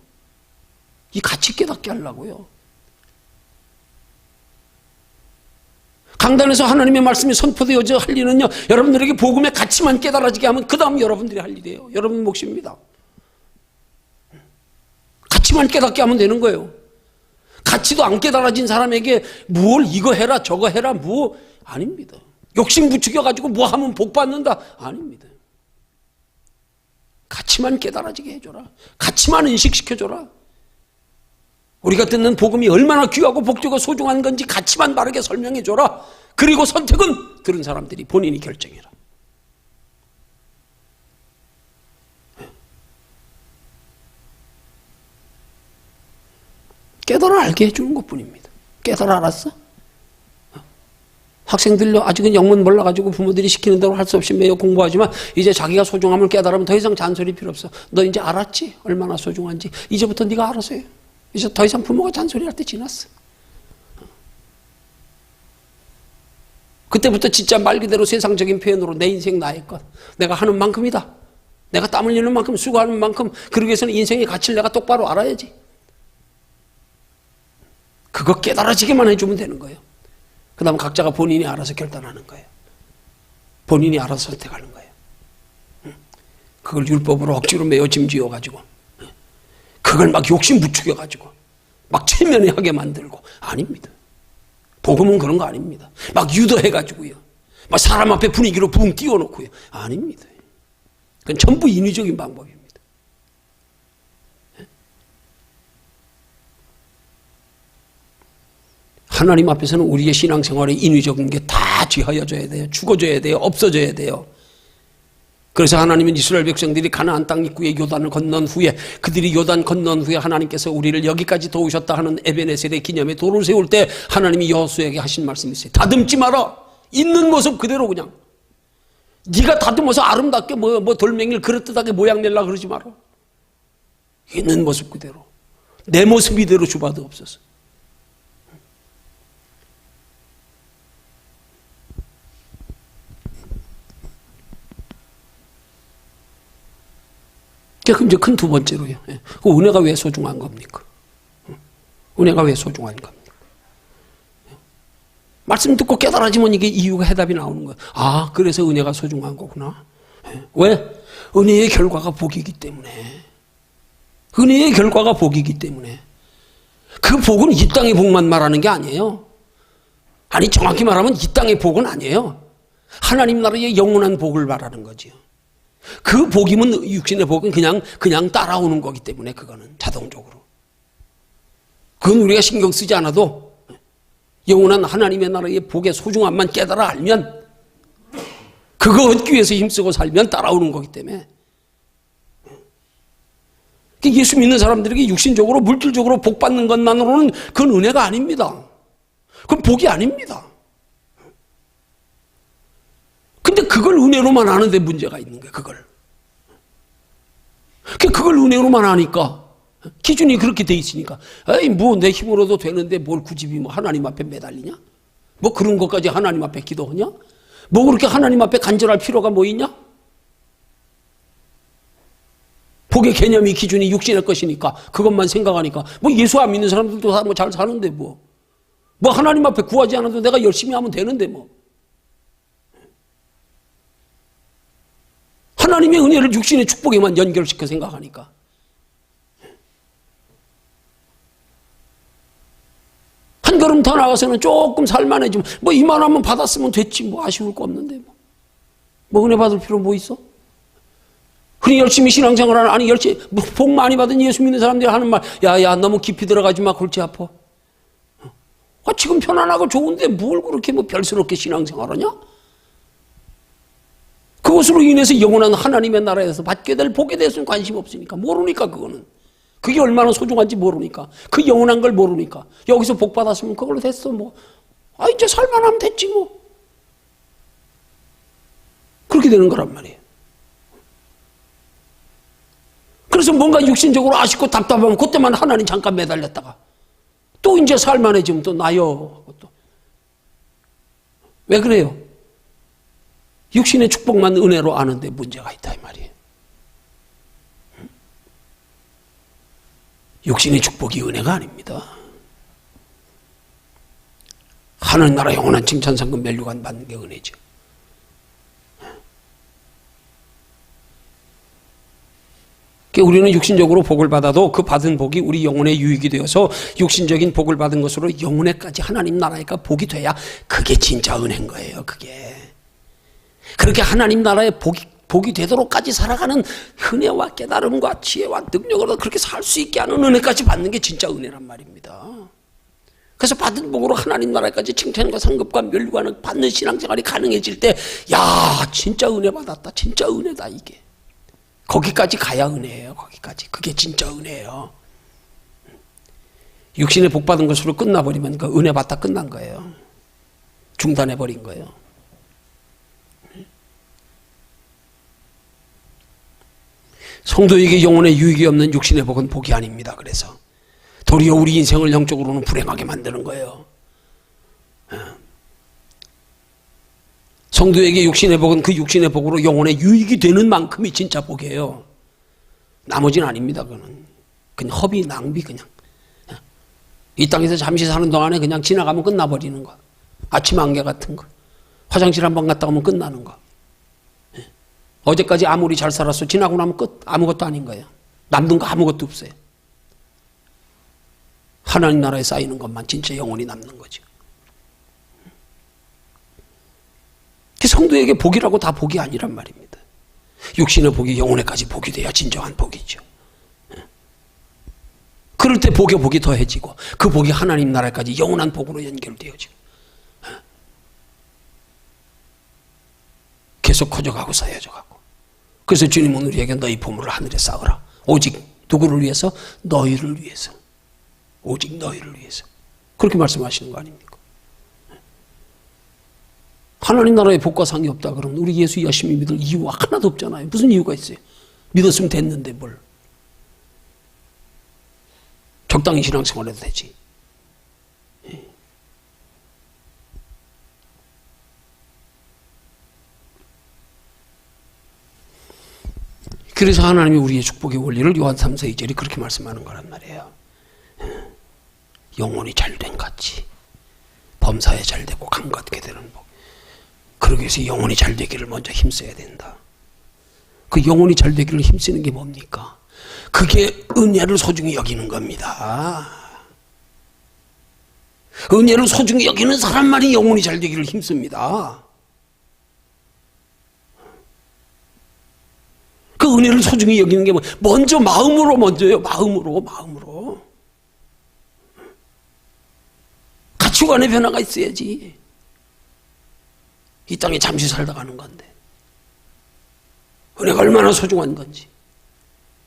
Speaker 1: 이 가치 깨닫게 하려고요. 강단에서 하나님의 말씀이 선포되어져 할 일은요, 여러분들에게 복음의 가치만 깨달아지게 하면 그 다음 여러분들이 할 일이에요. 여러분 몫입니다. 가치만 깨닫게 하면 되는 거예요. 가치도 안 깨달아진 사람에게 뭘 이거 해라 저거 해라 뭐 아닙니다. 욕심 부추겨가지고 뭐 하면 복 받는다 아닙니다. 가치만 깨달아지게 해줘라. 가치만 인식시켜줘라. 우리가 듣는 복음이 얼마나 귀하고 복되고 소중한 건지 가치만 바르게 설명해줘라. 그리고 선택은 들은 사람들이 본인이 결정해라. 깨달아 알게 해주는 것뿐입니다. 깨달아 알았어? 학생들요, 아직은 영문 몰라가지고 부모들이 시키는 대로 할 수 없이 매여 공부하지만 이제 자기가 소중함을 깨달으면 더 이상 잔소리 필요 없어. 너 이제 알았지? 얼마나 소중한지. 이제부터 네가 알아서 해. 이제 더 이상 부모가 잔소리할 때 지났어. 그때부터 진짜 말 그대로 세상적인 표현으로 내 인생 나의 것. 내가 하는 만큼이다. 내가 땀 흘리는 만큼 수고하는 만큼 그러기 위해서는 인생의 가치를 내가 똑바로 알아야지. 그거 깨달아지게만 해주면 되는 거예요. 그 다음 각자가 본인이 알아서 결단하는 거예요. 본인이 알아서 선택하는 거예요. 그걸 율법으로 억지로 매어 짐지어가지고 그걸 막 욕심 부추겨가지고 막 체면하게 만들고 아닙니다. 복음은 그런 거 아닙니다. 막 유도해가지고요. 막 사람 앞에 분위기로 붕 띄워놓고요. 아닙니다. 그건 전부 인위적인 방법입니다. 하나님 앞에서는 우리의 신앙생활에 인위적인 게 다 쥐하여져야 돼요. 죽어져야 돼요. 없어져야 돼요. 그래서 하나님은 이스라엘 백성들이 가나안 땅 입구에 요단을 건넌 후에 그들이 요단 건넌 후에 하나님께서 우리를 여기까지 도우셨다 하는 에베네셀의 기념에 돌을 세울 때 하나님이 여호수아에게 하신 말씀이 있어요. 다듬지 마라. 있는 모습 그대로 그냥. 네가 다듬어서 아름답게 뭐 돌멩이를 그릇듯하게 모양 내려고 그러지 마라. 있는 모습 그대로. 내 모습 이대로 주봐도 없어서. 그럼 이제 큰 두 번째로요. 그 은혜가 왜 소중한 겁니까? 은혜가 왜 소중한 겁니까? 말씀 듣고 깨달아지면 이게 이유가 해답이 나오는 거예요. 아, 그래서 은혜가 소중한 거구나. 왜? 은혜의 결과가 복이기 때문에. 은혜의 결과가 복이기 때문에. 그 복은 이 땅의 복만 말하는 게 아니에요. 아니, 정확히 말하면 이 땅의 복은 아니에요. 하나님 나라의 영원한 복을 말하는 거지요. 그 복이면 육신의 복은 그냥 따라오는 거기 때문에 그거는 자동적으로. 그건 우리가 신경 쓰지 않아도 영원한 하나님의 나라의 복의 소중함만 깨달아 알면 그거 얻기 위해서 힘쓰고 살면 따라오는 거기 때문에. 예수 믿는 사람들에게 육신적으로 물질적으로 복 받는 것만으로는 그건 은혜가 아닙니다. 그건 복이 아닙니다. 근데 그걸 은혜로만 하는데 문제가 있는 거예요. 그걸 은혜로만 하니까 기준이 그렇게 돼 있으니까 에이 뭐 내 힘으로도 되는데 뭘 굳이 뭐 하나님 앞에 매달리냐? 뭐 그런 것까지 하나님 앞에 기도하냐? 뭐 그렇게 하나님 앞에 간절할 필요가 뭐 있냐? 복의 개념이 기준이 육신의 것이니까 그것만 생각하니까 뭐 예수 안 믿는 사람들도 다 뭐 잘 사는데 뭐 하나님 앞에 구하지 않아도 내가 열심히 하면 되는데 뭐 하나님의 은혜를 육신의 축복에만 연결시켜 생각하니까 한 걸음 더 나가서는 조금 살만해지면 뭐 이만하면 받았으면 됐지 뭐 아쉬울 거 없는데 뭐 은혜 받을 필요 뭐 있어? 그러니 열심히 신앙생활하는 아니 열심히 복 많이 받은 예수 믿는 사람들이 하는 말 야야 너무 깊이 들어가지 마 골치 아파. 지금 편안하고 좋은데 뭘 그렇게 뭐 별스럽게 신앙생활하냐? 그것으로 인해서 영원한 하나님의 나라에서 받게 될 복에 대해서는 관심 없으니까 모르니까 그거는 그게 얼마나 소중한지 모르니까 그 영원한 걸 모르니까 여기서 복 받았으면 그걸로 됐어 뭐 이제 살만하면 됐지 뭐 그렇게 되는 거란 말이에요. 그래서 뭔가 육신적으로 아쉽고 답답하면 그때만 하나님 잠깐 매달렸다가 또 이제 살만해지면 또 나요. 왜 그래요? 육신의 축복만 은혜로 아는데 문제가 있다 이 말이에요. 육신의 축복이 은혜가 아닙니다. 하늘 나라 영원한 칭찬 상급 멸류관 받는 게 은혜죠. 우리는 육신적으로 복을 받아도 그 받은 복이 우리 영혼의 유익이 되어서 육신적인 복을 받은 것으로 영혼에까지 하나님 나라가 복이 돼야 그게 진짜 은혜인 거예요. 그게 그렇게 하나님 나라의 복이 되도록까지 살아가는 은혜와 깨달음과 지혜와 능력으로 그렇게 살 수 있게 하는 은혜까지 받는 게 진짜 은혜란 말입니다. 그래서 받은 복으로 하나님 나라까지 칭찬과 상급과 멸류관을 받는 신앙생활이 가능해질 때 야 진짜 은혜 받았다. 진짜 은혜다 이게. 거기까지 가야 은혜예요. 거기까지. 그게 진짜 은혜예요. 육신의 복 받은 것으로 끝나버리면 그 은혜 받다 끝난 거예요. 중단해버린 거예요. 성도에게 영혼의 유익이 없는 육신의 복은 복이 아닙니다. 그래서 도리어 우리 인생을 영적으로는 불행하게 만드는 거예요. 성도에게 육신의 복은 그 육신의 복으로 영혼의 유익이 되는 만큼이 진짜 복이에요. 나머지는 아닙니다. 그냥 허비, 낭비 그냥. 이 땅에서 잠시 사는 동안에 그냥 지나가면 끝나버리는 거. 아침 안개 같은 거. 화장실 한번 갔다 오면 끝나는 거. 어제까지 아무리 잘 살았어. 지나고 나면 끝. 아무것도 아닌 거예요. 남는 거 아무것도 없어요. 하나님 나라에 쌓이는 것만 진짜 영원히 남는 거죠. 성도에게 복이라고 다 복이 아니란 말입니다. 육신의 복이 영혼에까지 복이 돼야 진정한 복이죠. 그럴 때 복의 복이 더해지고 그 복이 하나님 나라까지 영원한 복으로 연결되어지고 계속 커져가고 쌓여져가고. 그래서 주님은 우리에게 너희 보물을 하늘에 쌓으라. 오직 누구를 위해서? 너희를 위해서. 오직 너희를 위해서. 그렇게 말씀하시는 거 아닙니까? 하나님 나라에 복과 상이 없다 그러면 우리 예수 열심히 믿을 이유가 하나도 없잖아요. 무슨 이유가 있어요? 믿었으면 됐는데 뭘. 적당히 신앙생활 해도 되지. 그래서 하나님이 우리의 축복의 원리를 요한 3서 2절이 그렇게 말씀하는 거란 말이에요. 영혼이 잘된 같이 범사에 잘되고 감같게 되는 복. 그러기 위해서 영혼이 잘되기를 먼저 힘써야 된다. 그 영혼이 잘되기를 힘쓰는 게 뭡니까? 그게 은혜를 소중히 여기는 겁니다. 은혜를 소중히 여기는 사람만이 영혼이 잘되기를 힘씁니다. 그 은혜를 소중히 여기는 게 먼저 마음으로 먼저요. 마음으로. 가치관의 변화가 있어야지. 이 땅에 잠시 살다 가는 건데 은혜가 얼마나 소중한 건지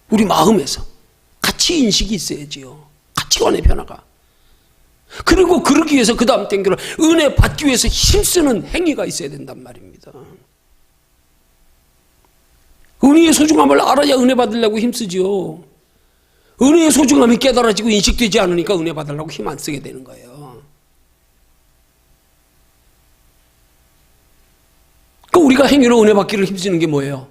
Speaker 1: 우리 마음에서 가치 인식이 있어야지요. 가치관의 변화가. 그리고 그러기 위해서 그 다음 땡겨로 은혜 받기 위해서 힘쓰는 행위가 있어야 된단 말입니다. 은혜의 소중함을 알아야 은혜 받으려고 힘쓰지요. 은혜의 소중함이 깨달아지고 인식되지 않으니까 은혜 받으려고 힘 안 쓰게 되는 거예요. 그 우리가 행위로 은혜 받기를 힘쓰는 게 뭐예요?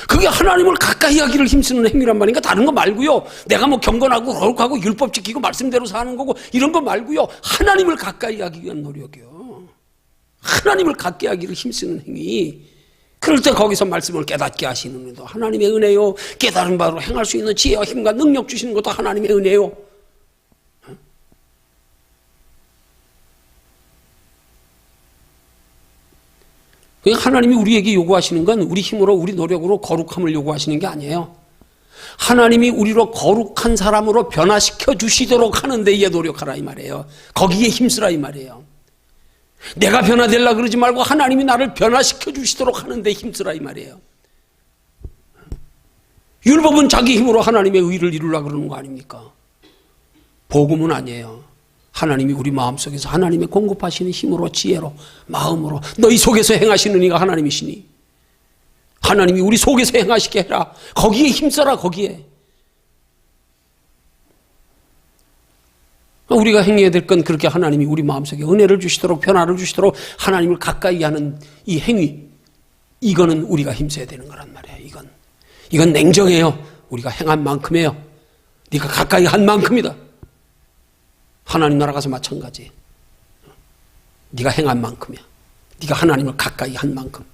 Speaker 1: 그게 하나님을 가까이 하기를 힘쓰는 행위란 말인가? 다른 거 말고요. 내가 뭐 경건하고 거룩하고 율법 지키고 말씀대로 사는 거고 이런 거 말고요. 하나님을 가까이 하기 위한 노력이요. 하나님을 가까이 하기를 힘쓰는 행위. 그럴 때 거기서 말씀을 깨닫게 하시는 것도 하나님의 은혜요. 깨달은 바로 행할 수 있는 지혜와 힘과 능력 주시는 것도 하나님의 은혜요. 하나님이 우리에게 요구하시는 건 우리 힘으로 우리 노력으로 거룩함을 요구하시는 게 아니에요. 하나님이 우리로 거룩한 사람으로 변화시켜 주시도록 하는 데에 노력하라 이 말이에요. 거기에 힘쓰라 이 말이에요. 내가 변화되려고 그러지 말고 하나님이 나를 변화시켜 주시도록 하는 데 힘쓰라 이 말이에요. 율법은 자기 힘으로 하나님의 의를 이루려고 그러는 거 아닙니까? 복음은 아니에요. 하나님이 우리 마음속에서 하나님의 공급하시는 힘으로 지혜로 마음으로 너희 속에서 행하시는 이가 하나님이시니 하나님이 우리 속에서 행하시게 해라. 거기에 힘써라. 거기에 우리가 행해야 될 건 그렇게 하나님이 우리 마음속에 은혜를 주시도록 변화를 주시도록 하나님을 가까이 하는 이 행위, 이거는 우리가 힘써야 되는 거란 말이에요. 이건 냉정해요. 우리가 행한 만큼이에요. 네가 가까이 한 만큼이다. 하나님 나라 가서 마찬가지. 네가 행한 만큼이야. 네가 하나님을 가까이 한 만큼.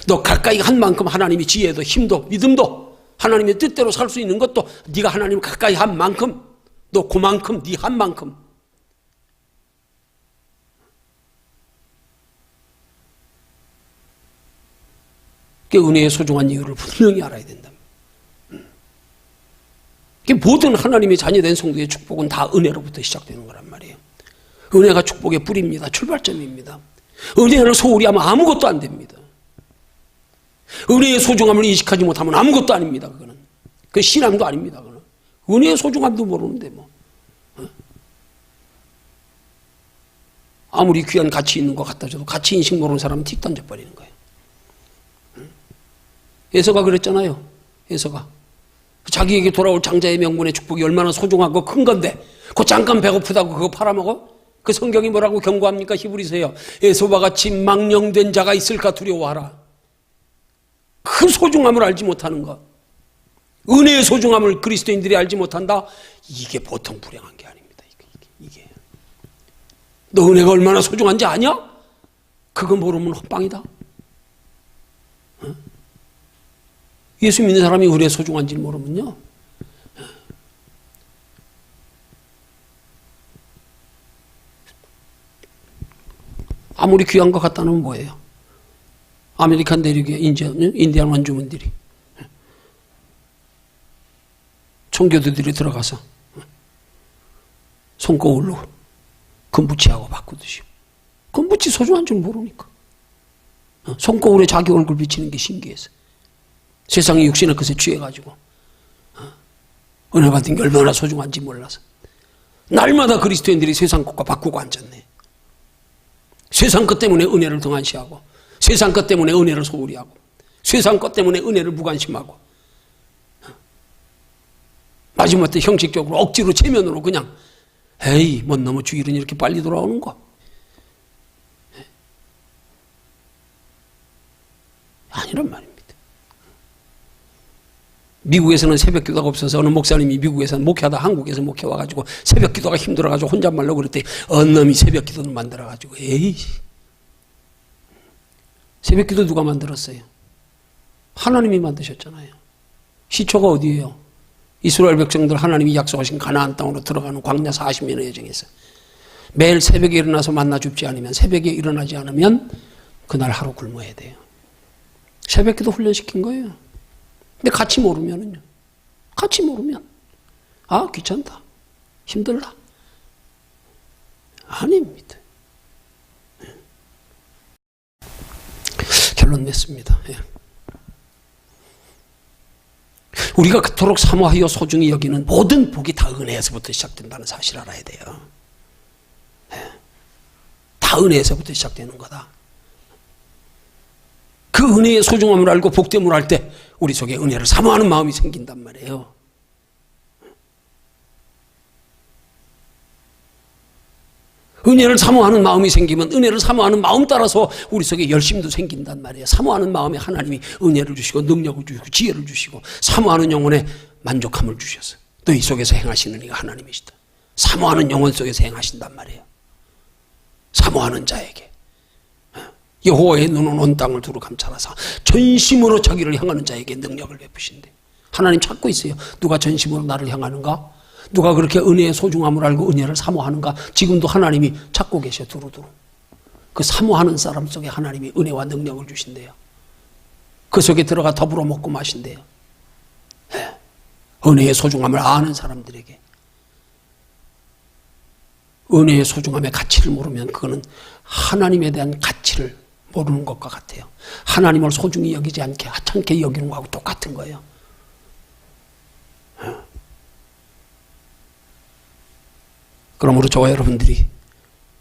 Speaker 1: 너 가까이 한 만큼 하나님이 지혜도 힘도 믿음도 하나님의 뜻대로 살 수 있는 것도 네가 하나님을 가까이 한 만큼, 너 그만큼 네 한 만큼. 그 은혜의 소중한 이유를 분명히 알아야 된다. 모든 하나님의 자녀된 성도의 축복은 다 은혜로부터 시작되는 거란 말이에요. 은혜가 축복의 뿌리입니다. 출발점입니다. 은혜를 소홀히 하면 아무것도 안 됩니다. 은혜의 소중함을 인식하지 못하면 아무것도 아닙니다. 그거는. 그 신앙도 아닙니다. 그거는. 은혜의 소중함도 모르는데 뭐. 아무리 귀한 가치 있는 거 갖다 줘도 가치 인식 모르는 사람은 틱 던져버리는 거예요. 에서가 그랬잖아요. 에서가. 자기에게 돌아올 장자의 명분의 축복이 얼마나 소중하고 큰 건데 그 잠깐 배고프다고 그거 팔아먹어? 그 성경이 뭐라고 경고합니까? 히브리서요. 에서와 같이 망령된 자가 있을까 두려워하라. 그 소중함을 알지 못하는 것, 은혜의 소중함을 그리스도인들이 알지 못한다? 이게 보통 불행한 게 아닙니다. 이게. 너 은혜가 얼마나 소중한지 아냐? 그거 모르면 헛방이다. 예수 믿는 사람이 은혜의 소중한지 모르면요. 아무리 귀한 것 같다는 뭐예요? 아메리칸 대륙의 인디안 원주민들이 청교도들이 들어가서 손거울로 금붙이하고 바꾸듯이. 금붙이 소중한 줄 모르니까. 손거울에 자기 얼굴 비치는 게 신기해서. 세상의 육신의 것에 취해가지고 은혜 받은 게 얼마나 소중한지 몰라서 날마다 그리스도인들이 세상 것과 바꾸고 앉았네. 세상 것 때문에 은혜를 등한시하고 세상 것 때문에 은혜를 소홀히 하고 세상 것 때문에 은혜를 무관심하고 마지막에 형식적으로 억지로 체면으로 그냥 에이 뭔 너무 주일은 이렇게 빨리 돌아오는 거 아니란 말입니다. 미국에서는 새벽 기도가 없어서 어느 목사님이 미국에서는 목회하다 한국에서 목회 와가지고 새벽 기도가 힘들어가지고 혼잣말로 그랬더니 어느 놈이 새벽 기도를 만들어가지고 에이, 새벽 기도 누가 만들었어요? 하나님이 만드셨잖아요. 시초가 어디예요? 이스라엘 백성들 하나님이 약속하신 가나안 땅으로 들어가는 광야 40년의 여정에서 매일 새벽에 일어나서 만나 줍지 않으면, 새벽에 일어나지 않으면 그날 하루 굶어야 돼요. 새벽 기도 훈련시킨 거예요. 근데 같이 모르면은요. 같이 모르면 아, 귀찮다. 힘들다. 아닙니다. 결론 냈습니다. 예. 우리가 그토록 사모하여 소중히 여기는 모든 복이 다 은혜에서부터 시작된다는 사실을 알아야 돼요. 예. 다 은혜에서부터 시작되는 거다. 그 은혜의 소중함을 알고 복됨을 알 때 우리 속에 은혜를 사모하는 마음이 생긴단 말이에요. 은혜를 사모하는 마음이 생기면 은혜를 사모하는 마음 따라서 우리 속에 열심도 생긴단 말이에요. 사모하는 마음에 하나님이 은혜를 주시고 능력을 주시고 지혜를 주시고 사모하는 영혼에 만족함을 주셔서 너희 속에서 행하시는 이가 하나님이시다. 사모하는 영혼 속에서 행하신단 말이에요. 사모하는 자에게 여호와의 눈은 온 땅을 두루 감찰하사 전심으로 자기를 향하는 자에게 능력을 베푸신대. 하나님 찾고 있어요. 누가 전심으로 나를 향하는가? 누가 그렇게 은혜의 소중함을 알고 은혜를 사모하는가? 지금도 하나님이 찾고 계셔. 두루두루. 그 사모하는 사람 속에 하나님이 은혜와 능력을 주신대요. 그 속에 들어가 더불어 먹고 마신대요. 네. 은혜의 소중함을 아는 사람들에게, 은혜의 소중함의 가치를 모르면 그거는 하나님에 대한 가치를 모르는 것과 같아요. 하나님을 소중히 여기지 않게 하찮게 여기는 거하고 똑같은 거예요. 그러므로 저와 여러분들이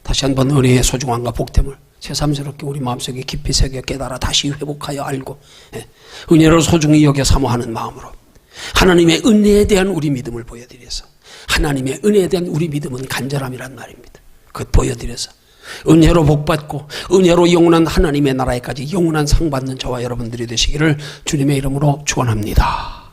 Speaker 1: 다시 한번 은혜의 소중함과 복됨을 새삼스럽게 우리 마음속에 깊이 새겨 깨달아 다시 회복하여 알고 은혜를 소중히 여겨 사모하는 마음으로 하나님의 은혜에 대한 우리 믿음을 보여드려서, 하나님의 은혜에 대한 우리 믿음은 간절함이란 말입니다. 그것 보여드려서 은혜로 복받고 은혜로 영원한 하나님의 나라에까지 영원한 상 받는 저와 여러분들이 되시기를 주님의 이름으로 축원합니다.